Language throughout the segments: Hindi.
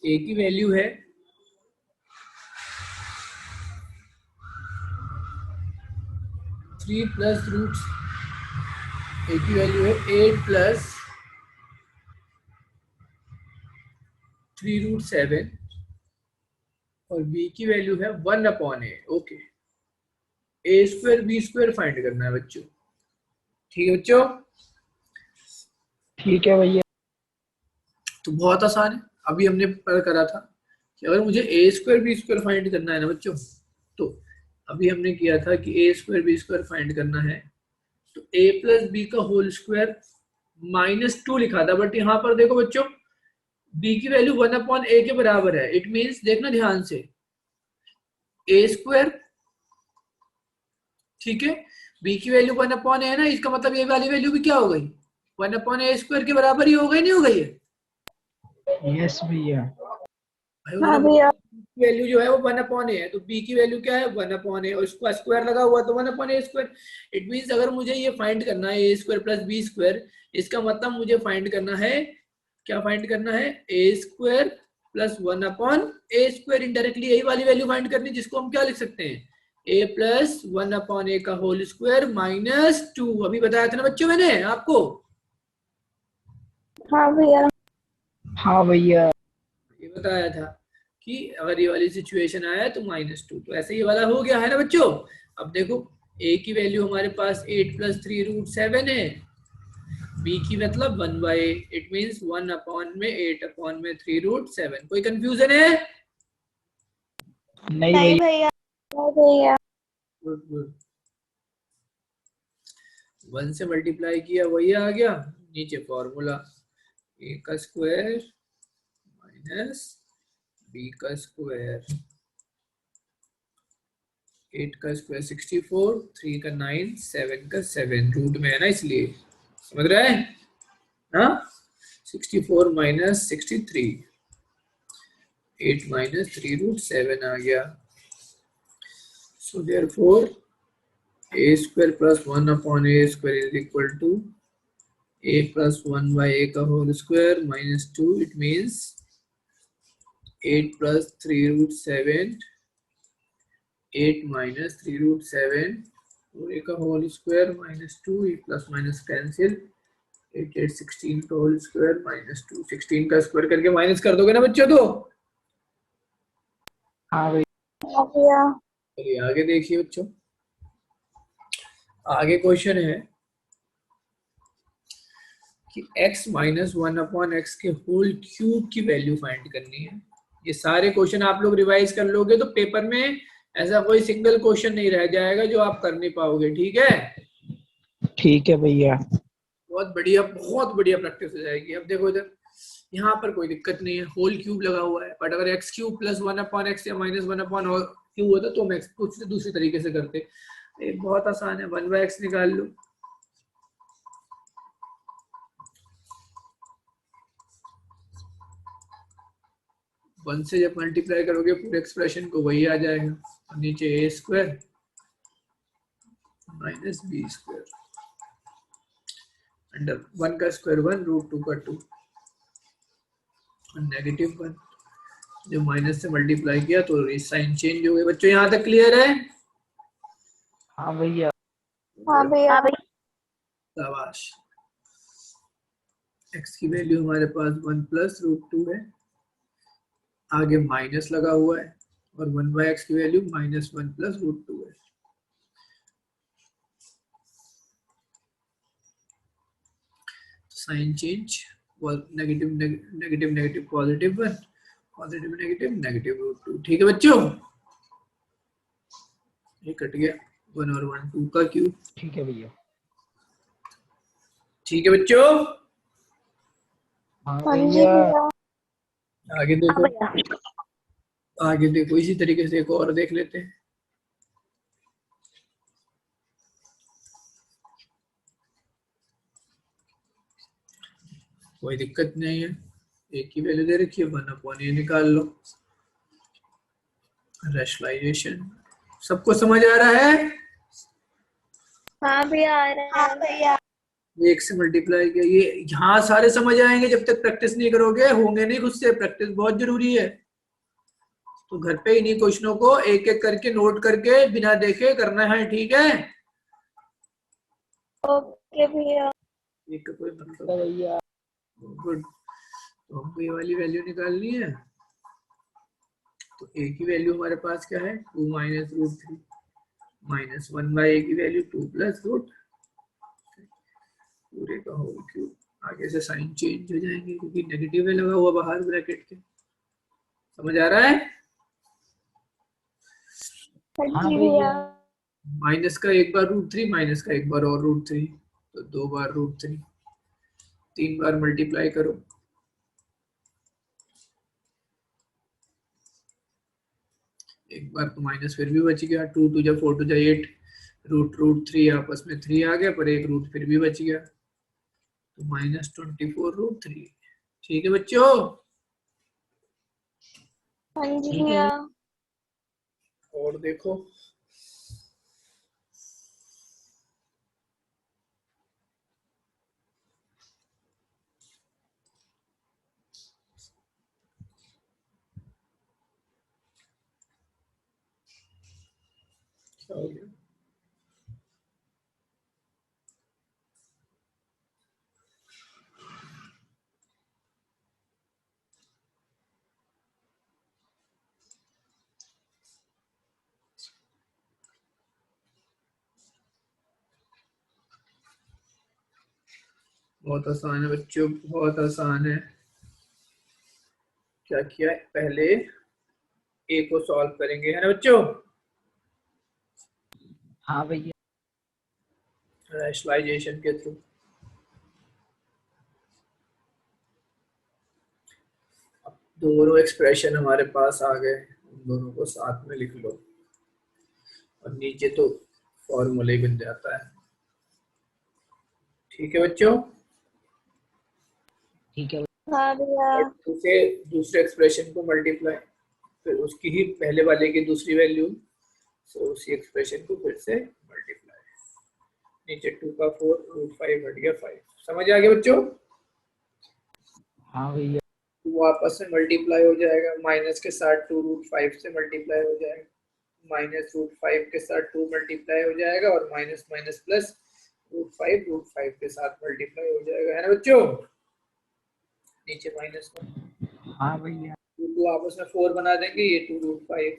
ए की वैल्यू है 3 प्लस रूट, ए की वैल्यू है 8 प्लस 3√7 और बी की वैल्यू है 1/a। ओके, ए स्क्वायर बी स्क्वायर फाइंड करना है बच्चों। ठीक है बच्चों, ठीक है भैया। तो बहुत आसान है। अभी हमने पढ़ करा था कि अगर मुझे ए स्क्वायर बी स्क्वायर फाइंड करना है ना बच्चों, तो अभी हमने किया था कि ए स्क्वायर बी स्क्वायर फाइंड करना है तो ए प्लस बी का होल स्क्वायर -2 लिखा था, बट यहाँ पर देखो बच्चों बी की वैल्यू 1/a के बराबर है। इट मीन्स देखना ध्यान से, ए स्क्वायर, ठीक है, बी की वैल्यू 1/a है ना, इसका मतलब ये वाली वैल्यू भी क्या हो गई, 1/a स्क्वायर के बराबर ही हो गई, नहीं हो गई है? यस भैया। हाँ भैया। वैल्यू जो है वो 1/a है, तो b की वैल्यू क्या है 1/a और इसको स्क्वायर लगा हुआ तो 1/a स्क्वायर। इट मींस अगर मुझे ये फाइंड करना है a square plus b square, इसका मतलब मुझे फाइंड करना है, क्या फाइंड करना है, a square plus 1/a square. Indirectly यही वाली वैल्यू फाइंड करनी, जिसको हम क्या लिख सकते हैं, a प्लस 1/a का होल स्क्वायर -2। अभी बताया था ना बच्चों मैंने आपको। हाँ भैया। हाँ भैया। ये बताया था कि अगर ये वाली सिचुएशन आया तो -2, तो ऐसे ये वाला हो गया है ना बच्चों। अब देखो a की वैल्यू हमारे पास 8 प्लस 3√7 है, b की मतलब 1/a, इट मींस 1/8/3√7। कोई कंफ्यूजन है? नहीं भैया। भैया। Good good. 1 से मल्टीप्लाई किया वही आ गया, नीचे फॉर्मूला a का स्क्वायर माइनस b का स्क्वायर, 8 का स्क्वायर 64, 3 का 9, 7 का 7, रूट में है ना इसलिए, समझ रहे हैं? हाँ, 64 माइनस 63, 8 माइनस 3√7 आ गया। So therefore a square plus 1/a square is equal to a plus 1/a का whole square -2। It means 8 plus 3√7, 8 minus 3√7 पूरे का whole square -2, plus minus cancel, 8 8 16 का होल स्क्वायर -2, 16 का स्क्वायर करके माइनस कर दोगे ना बच्चों तो। हाँ भैया। चलिए आगे देखिए बच्चों, आगे क्वेश्चन है कि x माइनस 1/x के होल क्यूब की वैल्यू फाइंड करनी है। ये सारे क्वेश्चन आप लोग रिवाइज कर लोगे तो पेपर में ऐसा कोई सिंगल क्वेश्चन नहीं रह जाएगा जो आप कर नहीं पाओगे, ठीक है? ठीक है भैया। बहुत बढ़िया प्रैक्टिस हो जाएगी। अब देखो इधर, यहाँ पर कोई दिक्कत नहीं है, होल क्यूब लगा हुआ है, बट अगर x क्यूब प्लस 1/x या -1/क्यूब होता तो हम x कुछ दूसरे तरीके से करते। ये बहुत आसान है, 1/x निकाल लो, वन से जब मल्टीप्लाई करोगे पूरे एक्सप्रेशन को वही आ जाएगा, और नीचे a square minus b square under 1 का स्क्वायर 1, √2 का 2 और -1। जो माइनस से मल्टीप्लाई किया तो साइन चेंज हो गए। बच्चों यहाँ तक क्लियर है? हाँ भैया। हाँ भैया। शाबाश। x की वैल्यू हमारे पास 1 प्लस √2 है, आगे माइनस लगा हुआ है, और 1/x की वैल्यू -1 प्लस √2 है। Sign change, negative negative negative positive 1, positive negative negative √2। ठीक है बच्चों, ये कट गया, 1 और 1 2 का क्यूब। ठीक है भैया। ठीक है बच्चों, हाँ हाँ जी भैया। भैया। आगे देखो, आगे देखो इसी तरीके से एक और देख लेते हैं। कोई दिक्कत नहीं है, एक ही वैल्यू दे रखी है, 1/a निकाल लो। रैशनलाइजेशन सबको समझ आ रहा है? हाँ भैया आ रहा है। 1 से मल्टीप्लाई किया, ये यहाँ सारे समझ आएंगे जब तक प्रैक्टिस नहीं करोगे, होंगे नहीं खुद से। प्रैक्टिस बहुत जरूरी है। तो घर पे इन्हीं क्वेश्चनों को एक एक करके नोट करके बिना देखे करना है, ठीक है? ओके भैया। एक का कोई मतलब तो भैया गुड। तो हमको ये वाली वैल्यू निकालनी है। तो ए की वैल्यू हमारे पास क्या है, 2 माइनस रूट 3 माइनस 1/a की वैल्यू 2 प्लस रूट पूरे का होल क्यूब। आगे से साइन चेंज हो जाएंगे क्योंकि नेगेटिव है लगा हुआ बाहर ब्रैकेट के। समझ आ रहा है? हाँ हाँ जी भैया। भैया। माइनस का एक बार रूट 3, माइनस का एक बार और रूट 3, तो 2 बार रूट 3, 3 बार मल्टीप्लाई करो। एक बार तो माइनस फिर भी बच गया, 2 2 जा 4 2 जा 8, रूट 3 आपस में 3 आ गया, पर एक रूट फिर भी बच गया, तो -24√3। ठीक है बच्चों? हाँ जी ठीक है भैया। और देखो, क्या हो गया? बहुत आसान है बच्चों, बहुत आसान है। क्या किया है, पहले ए को सॉल्व करेंगे, है ना बच्चों? हाँ भैया। रैशनलाइजेशन के थ्रू। दोनों एक्सप्रेशन हमारे पास आ गए, उन दोनों को साथ में लिख लो और नीचे तो फॉर्मूला ही बन जाता है। ठीक है बच्चों? ठीक है हाँ भैया। और दूसरे दूसरे एक्सप्रेशन को मल्टीप्लाई, फिर उसकी ही पहले वाले की दूसरी वैल्यू, सो उसी एक्सप्रेशन को फिर से मल्टीप्लाई। नीचे 2 का 4 √5 हट गया 5। समझ आ गया बच्चों? हाँ भैया। वो आपस में मल्टीप्लाई हो जाएगा, माइनस के साथ 2 √5 से मल्टीप्लाई हो जाएगा, माइनस √5 के साथ 2 मल्टीप्लाई हो जाएगा, और माइनस माइनस प्लस √5 के साथ मल्टीप्लाई हो जाएगा, है ना बच्चों? नीचे -1, हाँ भैया। 2 आपस में 4 बना देंगे, ये 2 √5,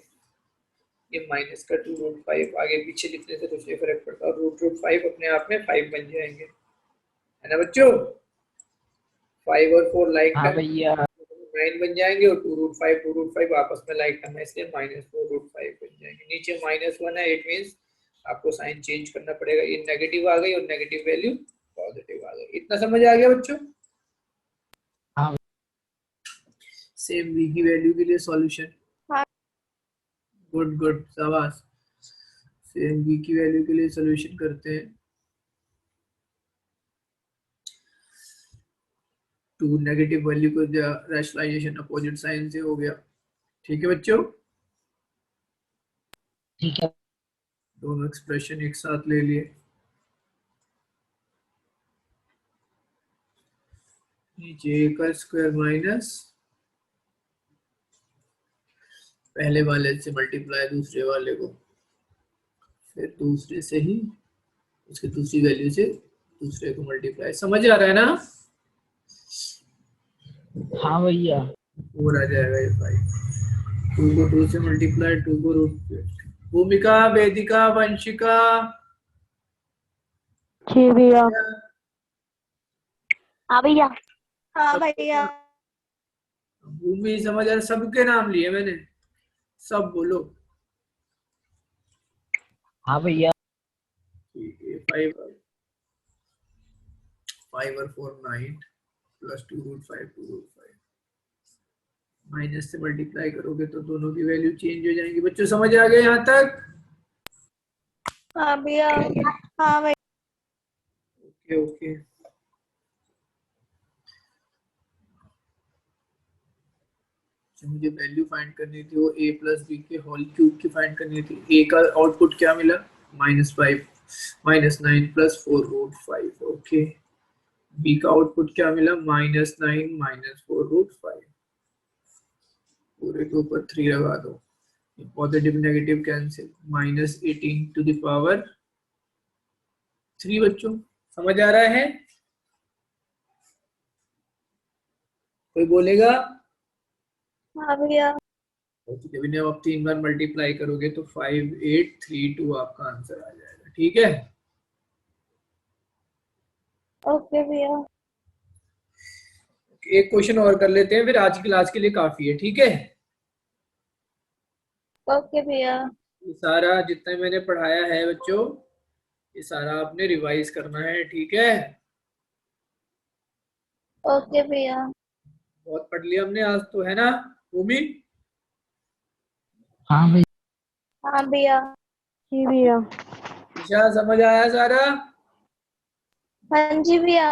ये माइनस का 2 √5, आगे पीछे लिखने से कुछ नहीं फर्क पड़ता, और √5 अपने आप में 5 बन जाएंगे, है ना बच्चों? 5 और 4 लाइक हाँ टर्म भैया। 9 बन जाएंगे, और 2 √5 आपस में लाइक टर्म है, इसलिए -4√5 बन जाएंगे। नीचे -1 है, इट मींस आपको साइन चेंज करना पड़ेगा, ये नेगेटिव आ गई और नेगेटिव वैल्यू पॉजिटिव आ गई। इतना समझ आ गया बच्चों? हाँ सेम v की वैल्यू के लिए सॉल्यूशन। हाँ। गुड गुड, शाबाश। सेम v की वैल्यू के लिए सॉल्यूशन करते हैं। 2 नेगेटिव वैल्यू को रैशनलाइजेशन अपोजिट साइन से हो गया। ठीक है बच्चों? ठीक है। दोनों एक्सप्रेशन एक साथ ले लिए। नीचे a का स्क्वायर माइनस पहले वाले से मल्टीप्लाई दूसरे वाले को, फिर दूसरे से ही उसकी दूसरी वैल्यू से दूसरे को मल्टीप्लाई। समझ आ रहा है ना? हाँ भैया। 4 आ जाएगा ये 5, 2 को 2 से मल्टीप्लाई, 2 को रूट। भूमिका, वेदिका, वंशिका, जी भैया। हाँ भैया। हाँ भैया। भूमि, समझ आ रहा? सबके नाम लिए मैंने, सब बोलो। हाँ भैया। ठीक है, 5 और 4 9 प्लस 2 √5 2 √5, माइनस से मल्टीप्लाई करोगे तो दोनों की वैल्यू चेंज हो जाएंगी। बच्चों समझ आ गए यहाँ तक? हाँ भैया। हाँ भैया। Okay okay. मुझे वैल्यू फाइंड करनी थी, वो a प्लस बी के होल क्यूब की फाइंड करनी थी। a का आउटपुट क्या मिला? -5 -9 प्लस 4 √5। ओके, बी का आउटपुट क्या मिला, -9 -4√5। पूरे के ऊपर 3 लगा दो, पॉजिटिव नेगेटिव कैंसिल, -18 × 3 बच्चों। समझ आ रहा है? कोई बोलेगा? हाँ भैया। जब इन्हें आप 3 बार मल्टीप्लाई करोगे तो 5832 आपका आंसर आ जाएगा। ठीक है, ओके भैया। एक क्वेश्चन और कर लेते हैं, फिर आज की क्लास के लिए काफी है। ठीक है, ओके भैया। ये सारा जितना मैंने पढ़ाया है बच्चों, ये सारा आपने रिवाइज करना है। ठीक है, ओके भैया। बहुत पढ़ लिया हमने आज तो, है ना भूमि? हाँ भैया। हाँ भैया। जी भैया। निशा समझ आया सारा? हाँ जी भैया।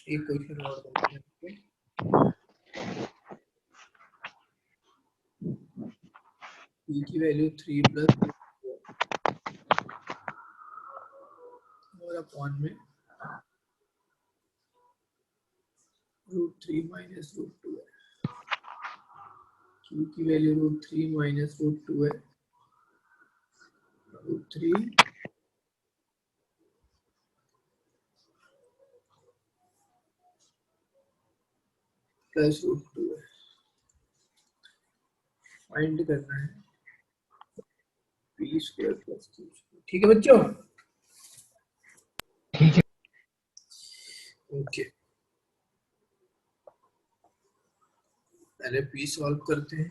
एक क्वेश्चन और करते हैं। p की वैल्यू 3 + और अपॉन में √3 - √2 है। q की वैल्यू √3 - √2 है। √3 + √2 है। फाइंड करना है p² + q²। ठीक है बच्चों? ठीक है। ओके, पहले p सॉल्व करते हैं।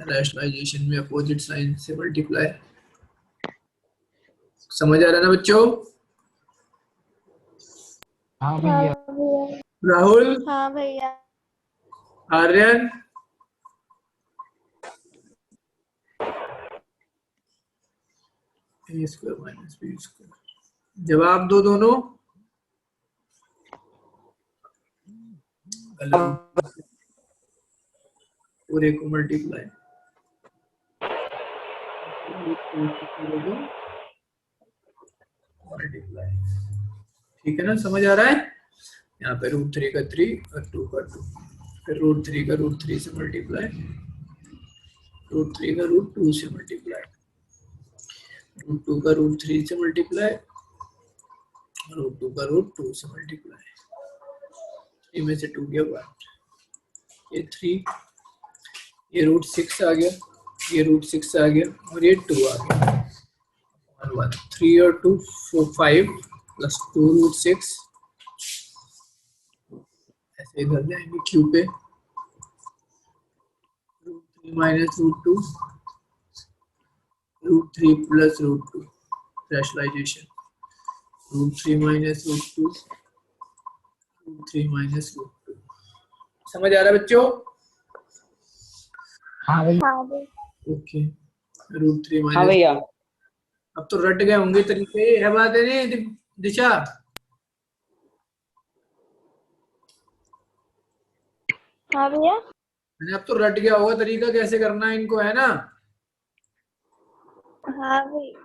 रैशनलाइजेशन में अपोजिट साइन से मल्टीप्लाई। समझ आ रहा है ना बच्चों? हाँ हाँ भैया। भैया। राहुल, हाँ भैया। Aryan, a² - b²। जवाब दो दोनों। पूरे को मल्टीप्लाई, मल्टीप्लाई। ठीक है ना, समझ आ रहा है? यहाँ पे √3 का 3 और 2 का 2, फिर √3 का √3 से मल्टीप्लाई, √3 का √2 से मल्टीप्लाई, √2 का √3 से मल्टीप्लाई, √2 का √2 से मल्टीप्लाई। 3 में से 2 गया 1, ये 3, ये √6 आ गया, ये √6 आ गया और ये 2 आ गया। 1 3 और 2 4 5 + 2 √6। ऐसे इधर जाएंगे क्यू पे, √3 - √2, √3 + √2, रैशनलाइजेशन, √3 - √2, √3 - √2। समझ आ रहा है बच्चों? हाँ भैया। हाँ भैया। ओके, √3 हाँ - भैया। अब तो रट गए होंगे तरीके, है बात है नहीं दिशा? हाँ भैया। मैंने अब तो रट गया होगा तरीका कैसे करना है इनको, है ना? हाँ भैया।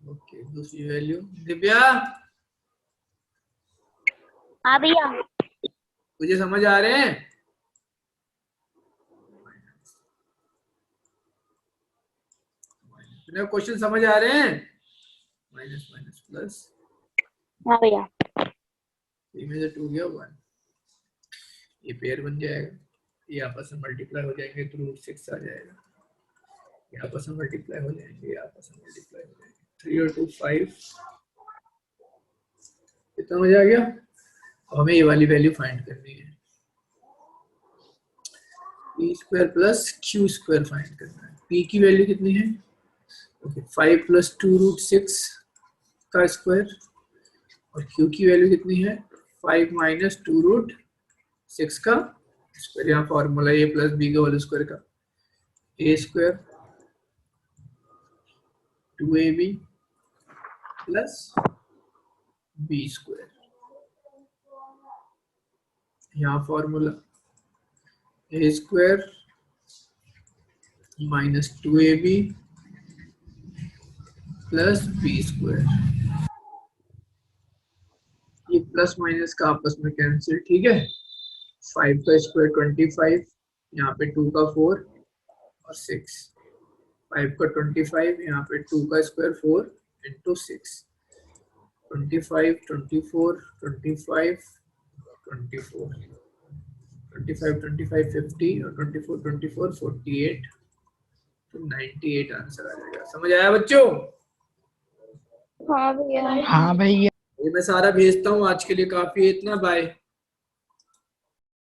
ओके, दूसरी वैल्यू दिव्या, हाँ भैया। मुझे समझ आ रहे हैं? क्वेश्चन समझ आ रहे हैं? माइनस माइनस प्लस, हाँ भैया। 3 में से 2 गया 1, ये पेयर बन जाएगा, ये आपस में मल्टीप्लाई हो जाएंगे तो √6 आ जाएगा, ये आपस में मल्टीप्लाई हो जाएंगे, ये आपस में मल्टीप्लाई हो जाएंगे। 3 और 2 5, कितना मजा आ गया? अब हमें ये वाली वैल्यू फाइंड करनी है, p² + q² फाइंड करना है। p की वैल्यू कितनी है? ओके, 5 + 2 √6 का स्क्वायर, और q की वैल्यू कितनी है? 5 - 2 √6 का स्क्वायर। यहाँ फॉर्मूला a + b का होल स्क्वायर का, a² 2ab + b²। यहाँ formula A square minus 2ab plus B square, ये प्लस माइनस का आपस में कैंसिल, ठीक है। 5 का स्क्वायर 25, यहाँ पे 2 का 4 और 6, 5 का 25, यहाँ पे 2 का स्क्वायर 4 इंटू 6, 25 24 25 24 25 25 50 और 24 24 48, तो 98 आंसर आ जाएगा। समझ आया बच्चों? हाँ भैया। हाँ भैया। ये मैं सारा भेजता हूँ, आज के लिए काफी है इतना, बाय।